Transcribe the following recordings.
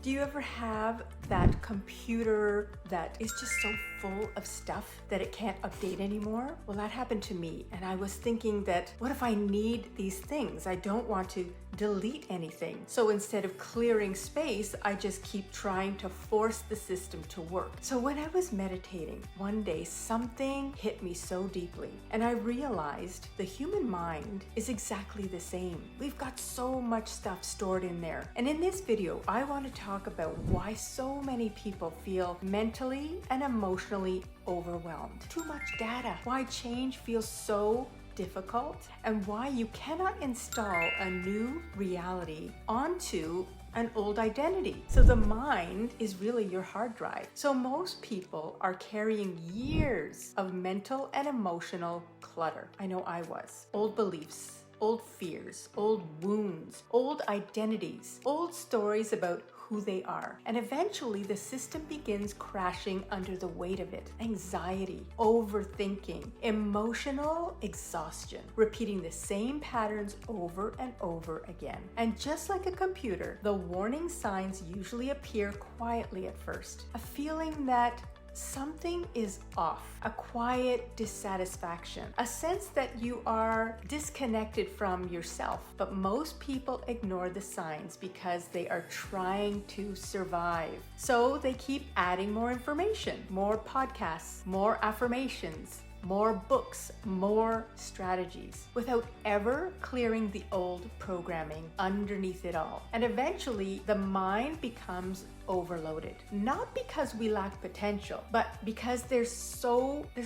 Do you ever have that computer that is just so full of stuff that it can't update anymore? Well, that happened to me, and I was thinking that what if I need these things? I don't want to delete anything. So instead of clearing space, I just keep trying to force the system to work. So when I was meditating, one day something hit me so deeply, and I realized the human mind is exactly the same. We've got so much stuff stored in there. And in this video, I want to talk about why so many people feel mentally and emotionally overwhelmed. Too much data. Why change feels so difficult, and why you cannot install a new reality onto an old identity. So the mind is really your hard drive. So most people are carrying years of mental and emotional clutter. I know I was. Old beliefs, old fears, old wounds, old identities, old stories about who they are. And eventually the system begins crashing under the weight of it. Anxiety, overthinking, emotional exhaustion, repeating the same patterns over and over again. And just like a computer, the warning signs usually appear quietly at first. A feeling that something is off, a quiet dissatisfaction, a sense that you are disconnected from yourself. But most people ignore the signs because they are trying to survive. So they keep adding more information, more podcasts, more affirmations, more books, more strategies, without ever clearing the old programming underneath it all. And eventually the mind becomes overloaded, not because we lack potential, but because there's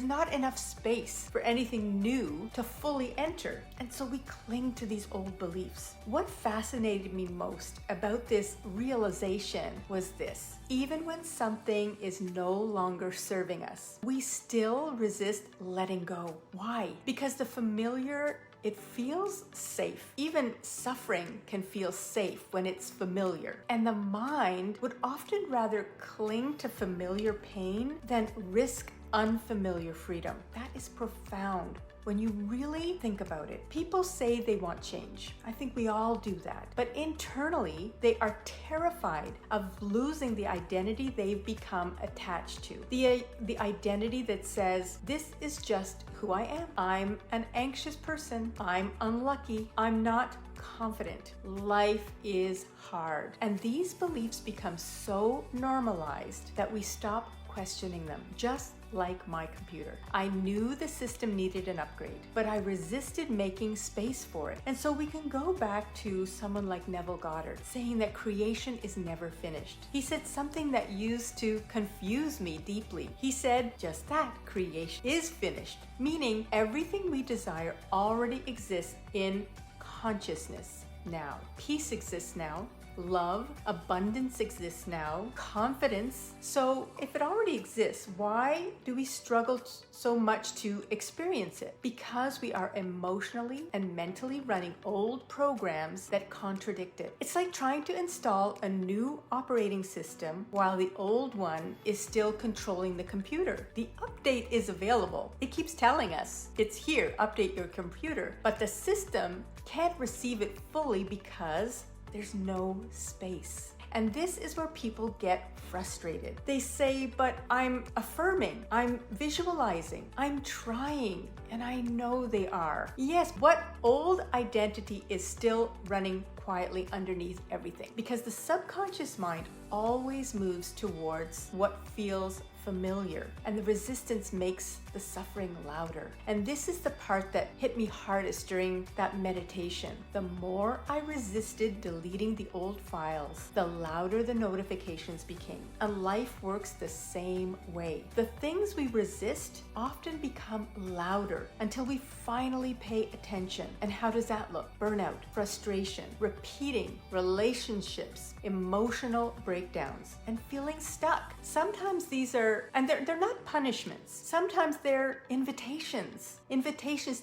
not enough space for anything new to fully enter. And so we cling to these old beliefs. What fascinated me most about this realization was this: even when something is no longer serving us, we still resist letting go. Why? Because the familiar, it feels safe. Even suffering can feel safe when it's familiar. And the mind would often rather cling to familiar pain than risk unfamiliar freedom. That is profound when you really think about it. People say they want change. I think we all do that. But internally, they are terrified of losing the identity they've become attached to. The identity that says, this is just who I am. I'm an anxious person. I'm unlucky. I'm not confident. Life is hard. And these beliefs become so normalized that we stop questioning them, just like my computer. I knew the system needed an upgrade, but I resisted making space for it. And so we can go back to someone like Neville Goddard saying that creation is never finished. He said something that used to confuse me deeply. He said just that, creation is finished, meaning everything we desire already exists in consciousness now. Peace exists now. Love, abundance exists now, confidence. So if it already exists, why do we struggle so much to experience it? Because we are emotionally and mentally running old programs that contradict it. It's like trying to install a new operating system while the old one is still controlling the computer. The update is available. It keeps telling us it's here, update your computer. But the system can't receive it fully because there's no space. And this is where people get frustrated. They say, but I'm affirming, I'm visualizing, I'm trying, and I know they are. Yes, what old identity is still running quietly underneath everything? Because the subconscious mind always moves towards what feels familiar, and the resistance makes the suffering louder. And this is the part that hit me hardest during that meditation. The more I resisted deleting the old files, the louder the notifications became. And life works the same way. The things we resist often become louder until we finally pay attention. And how does that look? Burnout, frustration, repeating relationships, emotional breakdowns, and feeling stuck. Sometimes these are, and they're not punishments. Sometimes they're invitations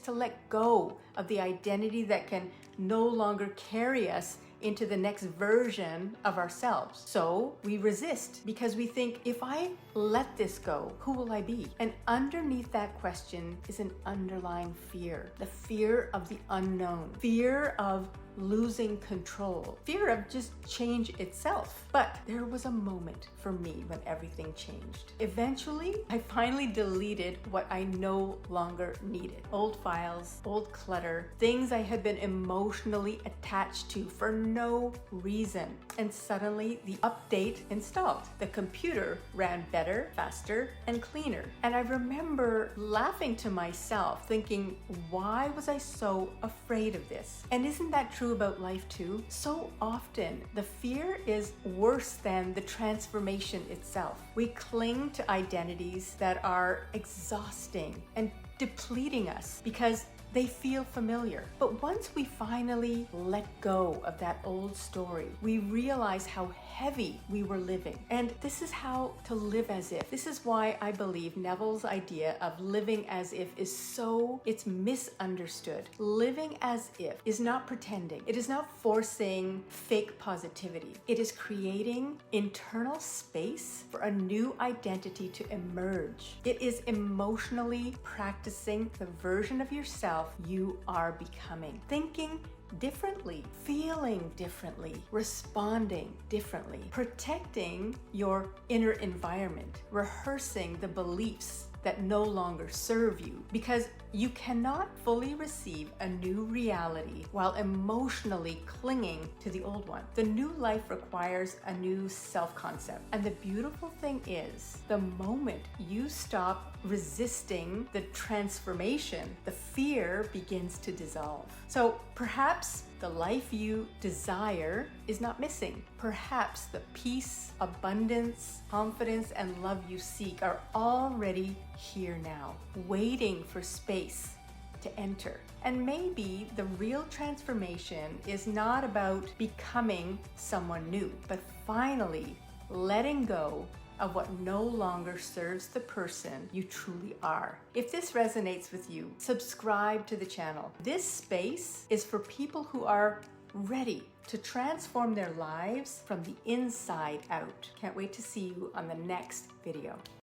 to let go of the identity that can no longer carry us into the next version of ourselves. So we resist because we think, if I let this go, who will I be? And underneath that question is an underlying fear, the fear of the unknown, fear of losing control, fear of just change itself. But there was a moment for me when everything changed. Eventually, I finally deleted what I no longer needed. Old files, old clutter, things I had been emotionally attached to for no reason. And suddenly the update installed. The computer ran better, faster, and cleaner. And I remember laughing to myself, thinking, why was I so afraid of this? And isn't that true about life too? So often, the fear is worse than the transformation itself. We cling to identities that are exhausting and depleting us because they feel familiar. But once we finally let go of that old story, we realize how heavy we were living. And this is how to live as if. This is why I believe Neville's idea of living as if it's misunderstood. Living as if is not pretending. It is not forcing fake positivity. It is creating internal space for a new identity to emerge. It is emotionally practicing the version of yourself you are becoming, thinking differently, feeling differently, responding differently, protecting your inner environment, rehearsing the beliefs that no longer serve you, because you cannot fully receive a new reality while emotionally clinging to the old one. The new life requires a new self-concept. And the beautiful thing is, the moment you stop resisting the transformation, the fear begins to dissolve. So perhaps the life you desire is not missing. Perhaps the peace, abundance, confidence, and love you seek are already here now, waiting for space to enter. And maybe the real transformation is not about becoming someone new, but finally letting go of what no longer serves the person you truly are. If this resonates with you, subscribe to the channel. This space is for people who are ready to transform their lives from the inside out. Can't wait to see you on the next video.